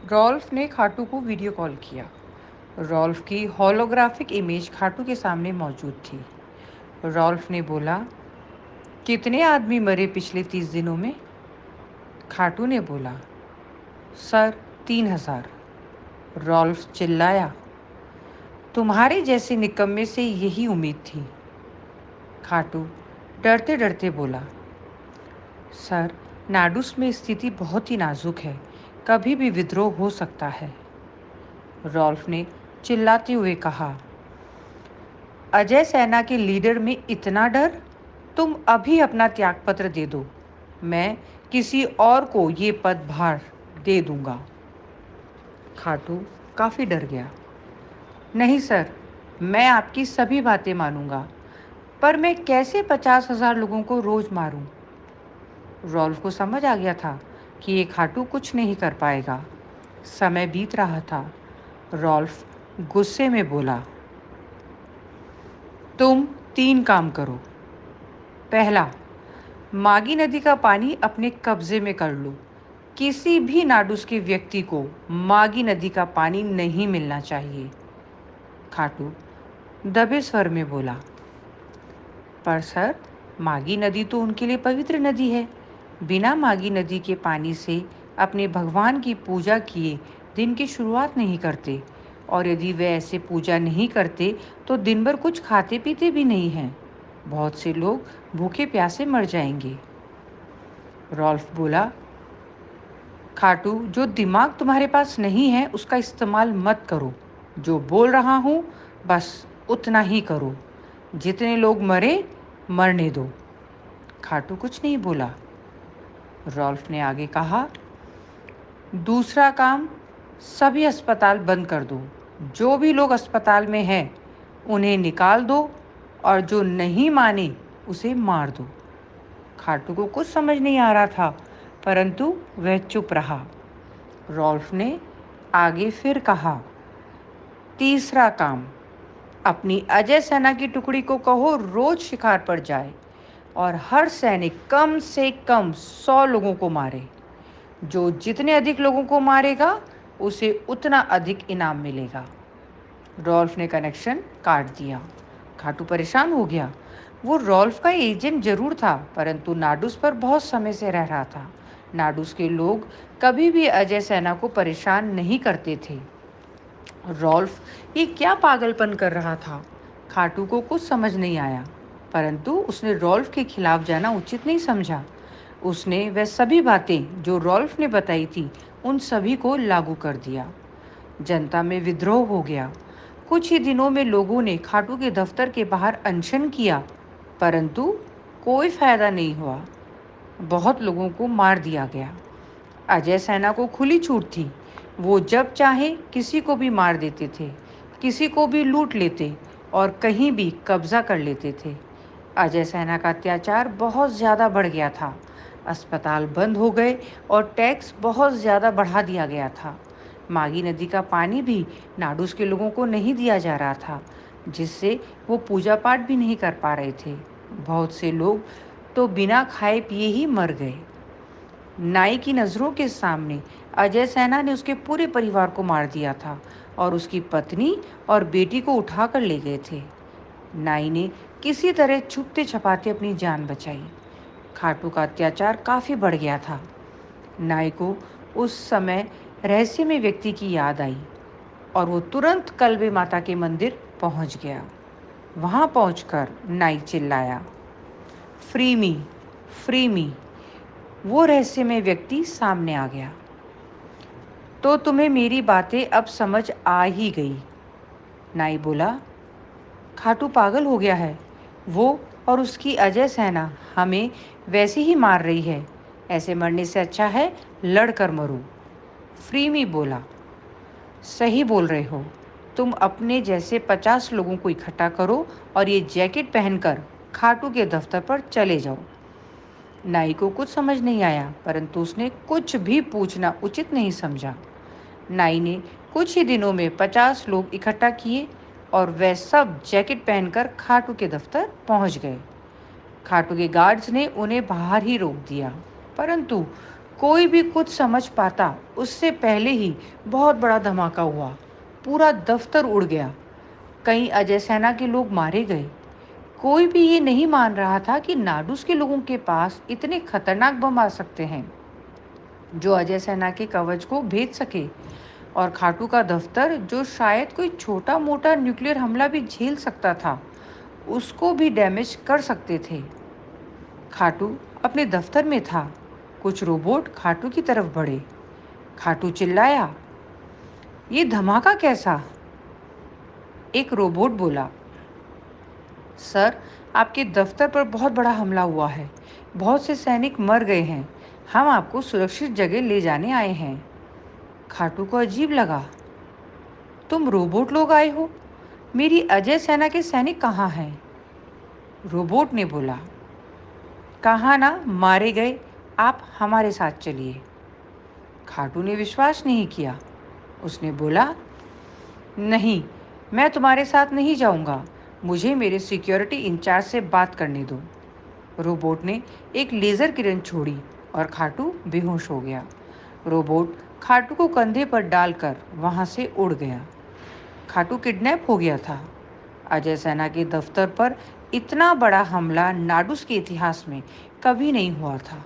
Rolf ने खाटू को video call किया। रॉल्फ की होलोग्राफिक इमेज खाटू के सामने मौजूद थी। रॉल्फ ने बोला, कितने आदमी मरे पिछले 30 दिनों में? खाटू ने बोला, सर, 3,000। रॉल्फ चिल्लाया, तुम्हारे जैसे निकम्मे से यही उम्मीद थी। खाटू डरते डरते बोला, सर, नाडुस में स्थिति बहुत ही नाजुक है, कभी भी विद्रोह हो सकता है। रॉल्फ ने चिल्लाते हुए कहा, अजय सेना के लीडर में इतना डर? तुम अभी अपना त्यागपत्र दे दो, मैं किसी और को ये पदभार दे दूंगा। खाटू काफ़ी डर गया। नहीं सर, मैं आपकी सभी बातें मानूंगा, पर मैं कैसे 50,000 लोगों को रोज मारूं? रॉल्फ को समझ आ गया था कि ये खाटू कुछ नहीं कर पाएगा। समय बीत रहा था। रॉल्फ गुस्से में बोला, तुम 3 काम करो। पहला, मागी नदी का पानी अपने कब्जे में कर लो। किसी भी नाडुस के व्यक्ति को मागी नदी का पानी नहीं मिलना चाहिए। खाटू दबे स्वर में बोला, पर सर, मागी नदी तो उनके लिए पवित्र नदी है। बिना मागी नदी के पानी से अपने भगवान की पूजा किए दिन की शुरुआत नहीं करते, और यदि वे ऐसे पूजा नहीं करते तो दिन भर कुछ खाते पीते भी नहीं हैं। बहुत से लोग भूखे प्यासे मर जाएंगे। रॉल्फ बोला, खाटू, जो दिमाग तुम्हारे पास नहीं है उसका इस्तेमाल मत करो। जो बोल रहा हूँ बस उतना ही करो। जितने लोग मरे, मरने दो। खाटू कुछ नहीं बोला। रॉल्फ ने आगे कहा, दूसरा काम, सभी अस्पताल बंद कर दो। जो भी लोग अस्पताल में हैं उन्हें निकाल दो, और जो नहीं माने उसे मार दो। खाटू को कुछ समझ नहीं आ रहा था, परंतु वह चुप रहा। रॉल्फ ने आगे फिर कहा, तीसरा काम, अपनी अजय सेना की टुकड़ी को कहो रोज शिकार पर जाए और हर सैनिक कम से कम 100 लोगों को मारे। जो जितने अधिक लोगों को मारेगा उसे उतना अधिक इनाम मिलेगा। रॉल्फ ने कनेक्शन काट दिया। खाटू परेशान हो गया। वो रॉल्फ का एजेंट जरूर था, परंतु नाडुस पर बहुत समय से रह रहा था। नाडुस के लोग कभी भी अजय सेना को परेशान नहीं करते थे। रॉल्फ ये क्या पागलपन कर रहा था? खाटू को कुछ समझ नहीं आया, परंतु उसने रॉल्फ के खिलाफ जाना उचित नहीं समझा। उसने वह सभी बातें जो रॉल्फ ने बताई थी उन सभी को लागू कर दिया। जनता में विद्रोह हो गया। कुछ ही दिनों में लोगों ने खाटू के दफ्तर के बाहर अनशन किया, परंतु कोई फायदा नहीं हुआ। बहुत लोगों को मार दिया गया। अजय सेना को खुली छूट थी। वो जब चाहे किसी को भी मार देते थे, किसी को भी लूट लेते और कहीं भी कब्जा कर लेते थे। अजय सेना का अत्याचार बहुत ज़्यादा बढ़ गया था। अस्पताल बंद हो गए और टैक्स बहुत ज़्यादा बढ़ा दिया गया था। मागी नदी का पानी भी नाडुस के लोगों को नहीं दिया जा रहा था, जिससे वो पूजा पाठ भी नहीं कर पा रहे थे। बहुत से लोग तो बिना खाए पिए ही मर गए। नाई की नज़रों के सामने अजय सेना ने उसके पूरे परिवार को मार दिया था और उसकी पत्नी और बेटी को उठाकर ले गए थे। नाई ने किसी तरह छुपते छपाते अपनी जान बचाई। खाटू का अत्याचार काफ़ी बढ़ गया था। नाई को उस समय रहस्यमय व्यक्ति की याद आई और वो तुरंत कल्बे माता के मंदिर पहुंच गया। वहां पहुंचकर नाई चिल्लाया, फ्री मी, फ्री मी। वो रहस्यमय व्यक्ति सामने आ गया। तो तुम्हें मेरी बातें अब समझ आ ही गई, नाई बोला। खाटू पागल हो गया है। वो और उसकी अजय सेना हमें वैसे ही मार रही है। ऐसे मरने से अच्छा है लड़कर मरो। फ्रीमी बोला, सही बोल रहे हो। तुम अपने जैसे 50 लोगों को इकट्ठा करो और ये जैकेट पहनकर खाटू के दफ्तर पर चले जाओ। नाई को कुछ समझ नहीं आया, परंतु उसने कुछ भी पूछना उचित नहीं समझा। नाई ने कुछ ही दिनों में 50 लोग इकट्ठा किए और वे सब जैकेट पहनकर खाटू के दफ्तर पहुंच गए। खाटू के गार्ड्स ने उन्हें बाहर ही रोक दिया, परंतु कोई भी कुछ समझ पाता उससे पहले ही बहुत बड़ा धमाका हुआ। पूरा दफ्तर उड़ गया। कई अजय सेना के लोग मारे गए। कोई भी ये नहीं मान रहा था कि नाडूस के लोगों के पास इतने खतरनाक बम आ सकते हैं जो अजय सेना के कवच को भेद सके। और खाटू का दफ्तर, जो शायद कोई छोटा मोटा न्यूक्लियर हमला भी झेल सकता था, उसको भी डैमेज कर सकते थे। खाटू अपने दफ्तर में था। कुछ रोबोट खाटू की तरफ बढ़े। खाटू चिल्लाया, ये धमाका कैसा? एक रोबोट बोला, सर, आपके दफ्तर पर बहुत बड़ा हमला हुआ है। बहुत से सैनिक मर गए हैं। हम आपको सुरक्षित जगह ले जाने आए हैं। खाटू को अजीब लगा। तुम रोबोट लोग आए हो? मेरी अजय सेना के सैनिक कहाँ हैं? रोबोट ने बोला, कहा ना, मारे गए। आप हमारे साथ चलिए। खाटू ने विश्वास नहीं किया। उसने बोला, नहीं, मैं तुम्हारे साथ नहीं जाऊंगा। मुझे मेरे सिक्योरिटी इंचार्ज से बात करने दो। रोबोट ने एक लेज़र किरण छोड़ी और खाटू बेहोश हो गया। रोबोट खाटू को कंधे पर डालकर वहां से उड़ गया। खाटू किडनैप हो गया था। अजय सेना के दफ्तर पर इतना बड़ा हमला नाडूस के इतिहास में कभी नहीं हुआ था।